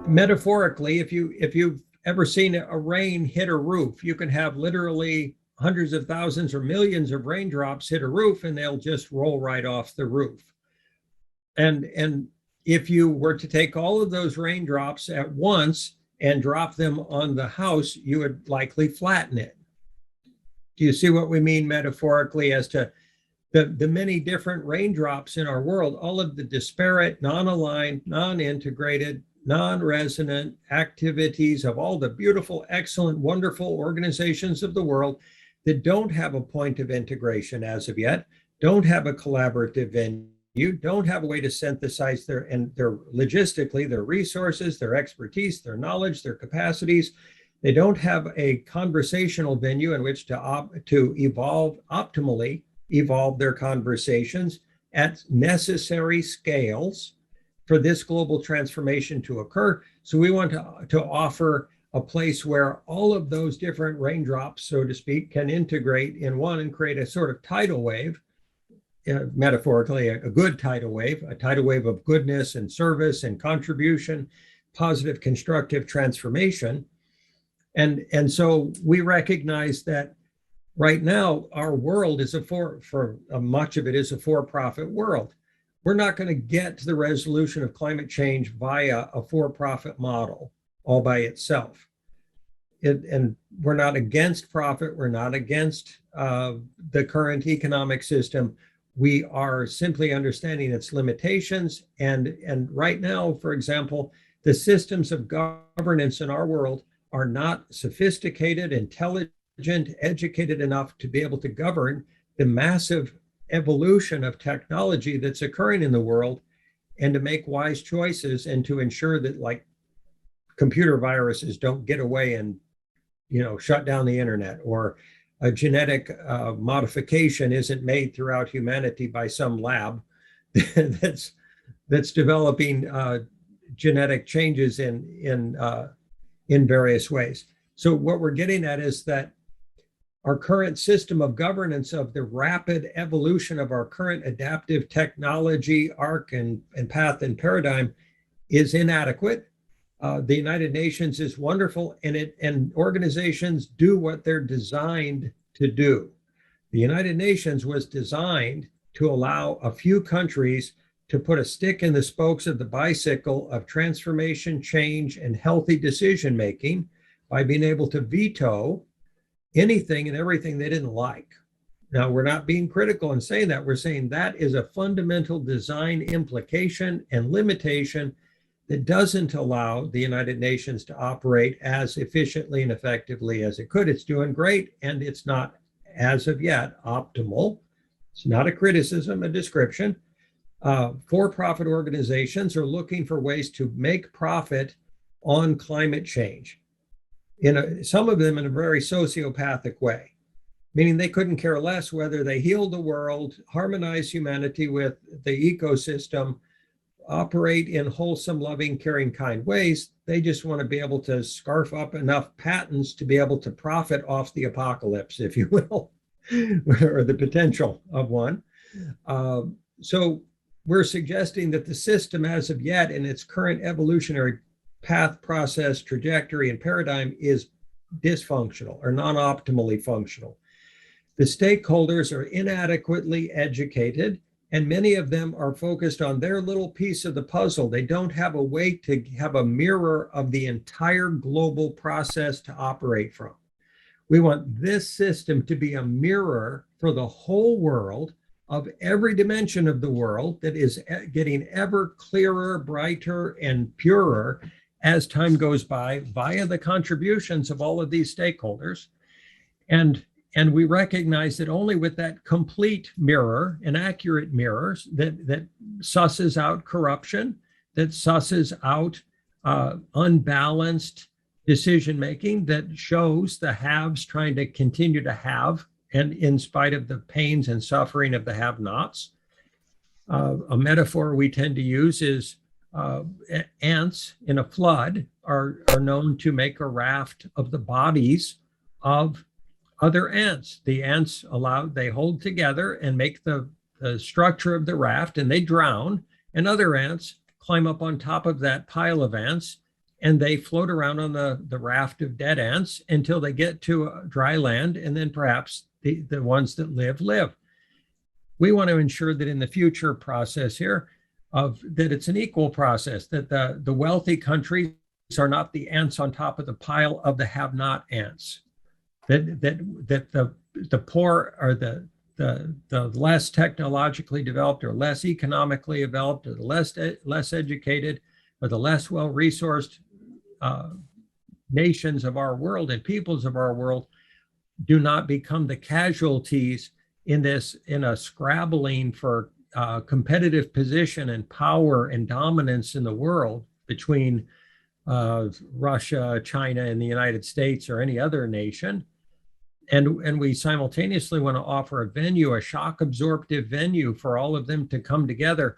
Metaphorically, if you've ever seen a rain hit a roof, you can have literally hundreds of thousands or millions of raindrops hit a roof and they'll just roll right off the roof. And if you were to take all of those raindrops at once and drop them on the house, you would likely flatten it. Do you see what we mean metaphorically as to the many different raindrops in our world, all of the disparate, non-aligned, non-integrated, non-resonant activities of all the beautiful, excellent, wonderful organizations of the world that don't have a point of integration as of yet, don't have a collaborative venue, don't have a way to synthesize their logistically, their resources, their expertise, their knowledge, their capacities. They don't have a conversational venue in which to optimally evolve their conversations at necessary scales for this global transformation to occur. So we want to offer a place where all of those different raindrops, so to speak, can integrate in one and create a sort of tidal wave, metaphorically, a good tidal wave, a tidal wave of goodness and service and contribution, positive, constructive transformation. And so we recognize that right now, our world is much of it is a for-profit world. We're not going to get to the resolution of climate change via a for-profit model all by itself. And we're not against profit. We're not against the current economic system. We are simply understanding its limitations. And right now, for example, the systems of governance in our world are not sophisticated, intelligent, educated enough to be able to govern the massive evolution of technology that's occurring in the world and to make wise choices and to ensure that, like, computer viruses don't get away and shut down the internet, or a genetic modification isn't made throughout humanity by some lab that's developing genetic changes in various ways. So what we're getting at is that our current system of governance of the rapid evolution of our current adaptive technology arc and path and paradigm is inadequate. The United Nations is wonderful, and organizations do what they're designed to do. The United Nations was designed to allow a few countries to put a stick in the spokes of the bicycle of transformation, change, and healthy decision-making by being able to veto anything and everything they didn't like. Now, we're not being critical in saying that. We're saying that is a fundamental design implication and limitation that doesn't allow the United Nations to operate as efficiently and effectively as it could. It's doing great, and it's not, as of yet, optimal. It's not a criticism, a description. For-profit organizations are looking for ways to make profit on climate change. Some of them in a very sociopathic way, meaning they couldn't care less whether they heal the world, harmonize humanity with the ecosystem, operate in wholesome, loving, caring, kind ways. They just want to be able to scarf up enough patents to be able to profit off the apocalypse, if you will, or the potential of one. So we're suggesting that the system as of yet in its current evolutionary path, process, trajectory, and paradigm is dysfunctional or non-optimally functional. The stakeholders are inadequately educated, and many of them are focused on their little piece of the puzzle. They don't have a way to have a mirror of the entire global process to operate from. We want this system to be a mirror for the whole world, of every dimension of the world, that is getting ever clearer, brighter, and purer as time goes by via the contributions of all of these stakeholders. And we recognize that only with that complete mirror, an accurate mirror that susses out corruption, that susses out unbalanced decision-making, that shows the haves trying to continue to have, and in spite of the pains and suffering of the have-nots. A metaphor we tend to use is ants in a flood are known to make a raft of the bodies of other ants. The ants they hold together and make the structure of the raft, and they drown, and other ants climb up on top of that pile of ants and they float around on the raft of dead ants until they get to dry land, and then perhaps the ones that live. We want to ensure that in the future process here, that it's an equal process, that the wealthy countries are not the ants on top of the pile of the have-not ants, that the poor are the less technologically developed or less economically developed or the less educated or the less well-resourced nations of our world and peoples of our world do not become the casualties in a scrabbling for competitive position and power and dominance in the world between Russia, China, and the United States or any other nation. And we simultaneously want to offer a venue, a shock absorptive venue for all of them to come together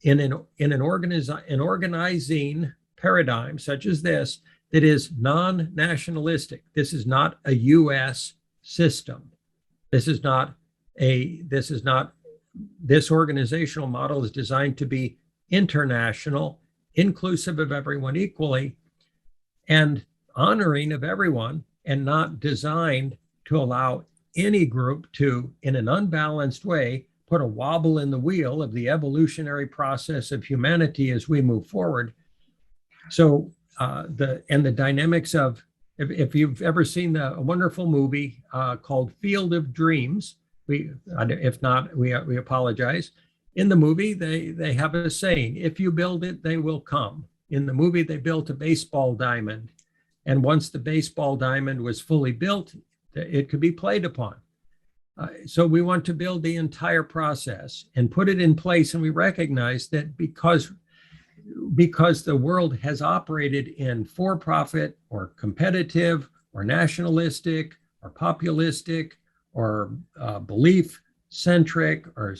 in an organizing paradigm such as this that is non-nationalistic. This is not a US system. This organizational model is designed to be international, inclusive of everyone equally, and honoring of everyone, and not designed to allow any group to, in an unbalanced way, put a wobble in the wheel of the evolutionary process of humanity as we move forward. So the dynamics of, if you've ever seen a wonderful movie called Field of Dreams, if not, we apologize. In the movie, they have a saying: if you build it, they will come. In the movie, they built a baseball diamond, and once the baseball diamond was fully built, it could be played upon. So we want to build the entire process and put it in place, and we recognize that because the world has operated in for-profit or competitive or nationalistic or populistic or belief-centric or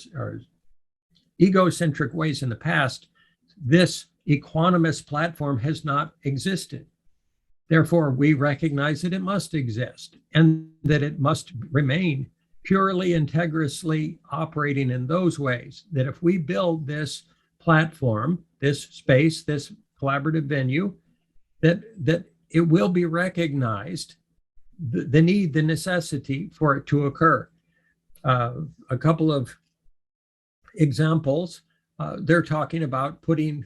egocentric ways in the past, this equanimous platform has not existed. Therefore, we recognize that it must exist and that it must remain purely integrously operating in those ways, that if we build this platform, this space, this collaborative venue, that it will be recognized, the need, the necessity for it to occur. A couple of examples, they're talking about putting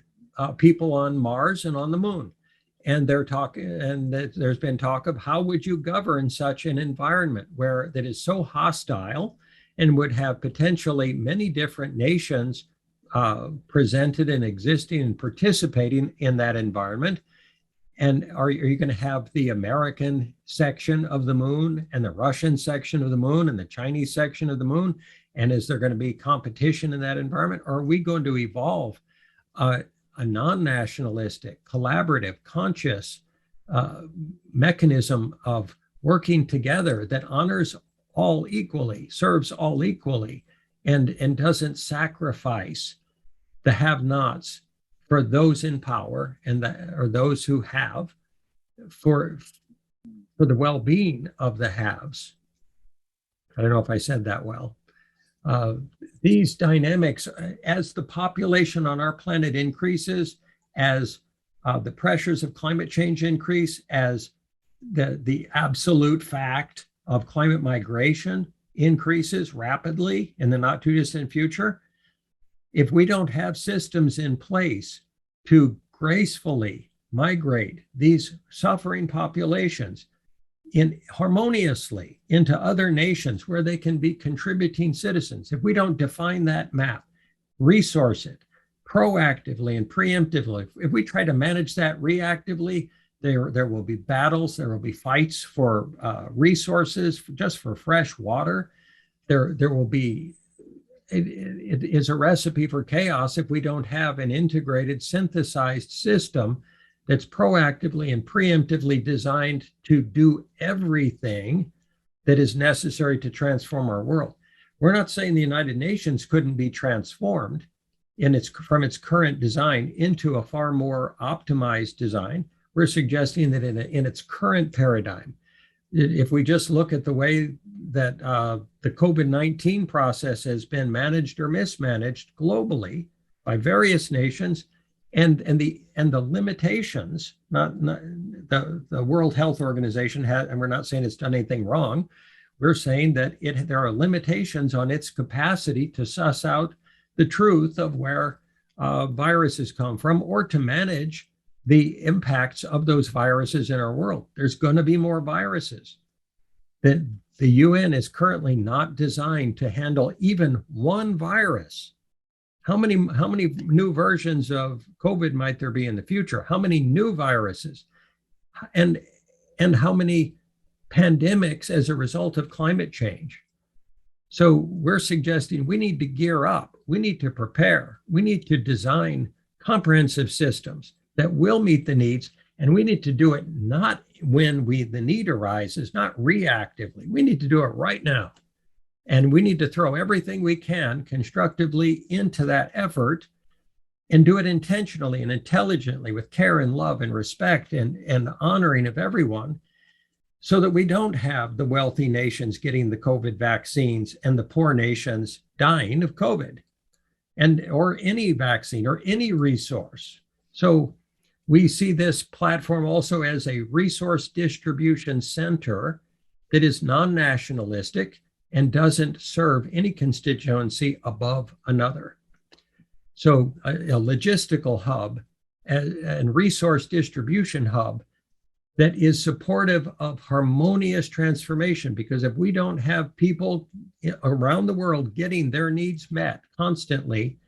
people on Mars and on the moon. And there's been talk of how would you govern such an environment that is so hostile and would have potentially many different nations presented and existing and participating in that environment. And are you going to have the American section of the moon and the Russian section of the moon and the Chinese section of the moon? And is there going to be competition in that environment? Or are we going to evolve a non-nationalistic, collaborative, conscious mechanism of working together that honors all equally, serves all equally, and doesn't sacrifice the have-nots for those in power or those who have for the well-being of the haves? I don't know if I said that well. These dynamics, as the population on our planet increases, as the pressures of climate change increase, as the absolute fact of climate migration increases rapidly in the not too distant future, if we don't have systems in place to gracefully migrate these suffering populations harmoniously into other nations where they can be contributing citizens, if we don't define that map, resource it proactively and preemptively, if we try to manage that reactively, there will be battles, there will be fights for resources, just for fresh water. There will be, it is a recipe for chaos if we don't have an integrated, synthesized system that's proactively and preemptively designed to do everything that is necessary to transform our world. We're not saying the United Nations couldn't be transformed from its current design into a far more optimized design. We're suggesting that in its current paradigm, if we just look at the way that the COVID-19 process has been managed or mismanaged globally by various nations, and the limitations, not the World Health Organization had, and we're not saying it's done anything wrong. We're saying that there are limitations on its capacity to suss out the truth of where viruses come from, or to manage the impacts of those viruses in our world. There's going to be more viruses. The UN is currently not designed to handle even one virus. How many new versions of COVID might there be in the future? How many new viruses? And how many pandemics as a result of climate change? So we're suggesting we need to gear up. We need to prepare. We need to design comprehensive systems that will meet the needs. And we need to do it not when the need arises, not reactively. We need to do it right now. And we need to throw everything we can constructively into that effort and do it intentionally and intelligently with care and love and respect and honoring of everyone, so that we don't have the wealthy nations getting the COVID vaccines and the poor nations dying of COVID, or any vaccine or any resource. So we see this platform also as a resource distribution center that is non-nationalistic and doesn't serve any constituency above another. So a logistical hub and resource distribution hub that is supportive of harmonious transformation, because if we don't have people around the world getting their needs met constantly,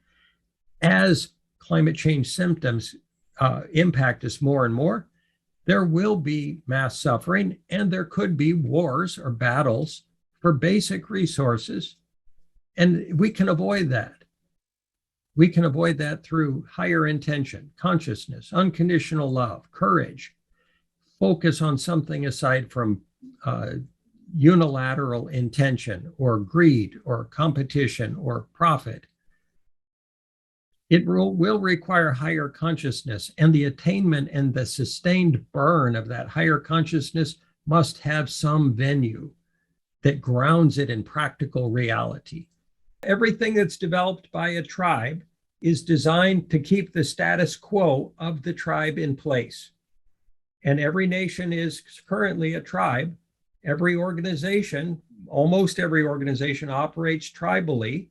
as climate change symptoms impact us more and more, there will be mass suffering, and there could be wars or battles for basic resources. And we can avoid that. We can avoid that through higher intention, consciousness, unconditional love, courage, focus on something aside from unilateral intention or greed or competition or profit. It will require higher consciousness, and the attainment and the sustained burn of that higher consciousness must have some venue that grounds it in practical reality. Everything that's developed by a tribe is designed to keep the status quo of the tribe in place. And every nation is currently a tribe. Every organization, almost every organization, operates tribally,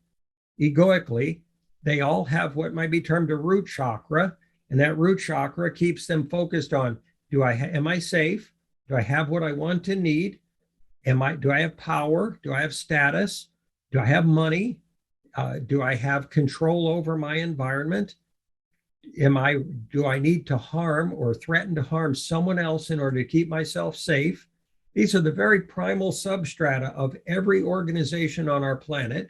egoically. They all have what might be termed a root chakra, and that root chakra keeps them focused on, am I safe? Do I have what I want and need? Do I have power? Do I have status? Do I have money? Do I have control over my environment? Do I need to harm or threaten to harm someone else in order to keep myself safe? These are the very primal substrata of every organization on our planet.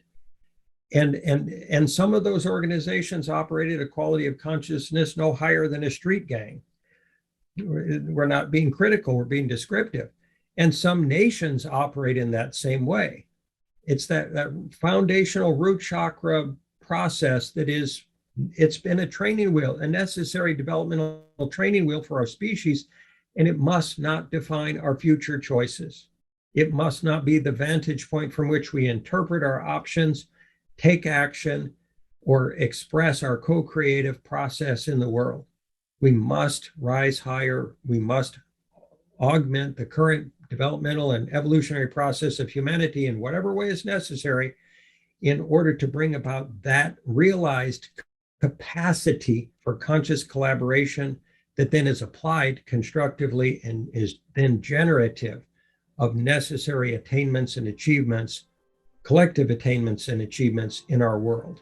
And some of those organizations operate at a quality of consciousness no higher than a street gang. We're not being critical, we're being descriptive. And some nations operate in that same way. It's that foundational root chakra process it's been a training wheel, a necessary developmental training wheel for our species, and it must not define our future choices. It must not be the vantage point from which we interpret our options, take action, or express our co-creative process in the world. We must rise higher. We must augment the current developmental and evolutionary process of humanity in whatever way is necessary in order to bring about that realized capacity for conscious collaboration that then is applied constructively and is then generative of necessary attainments and achievements, collective attainments and achievements in our world.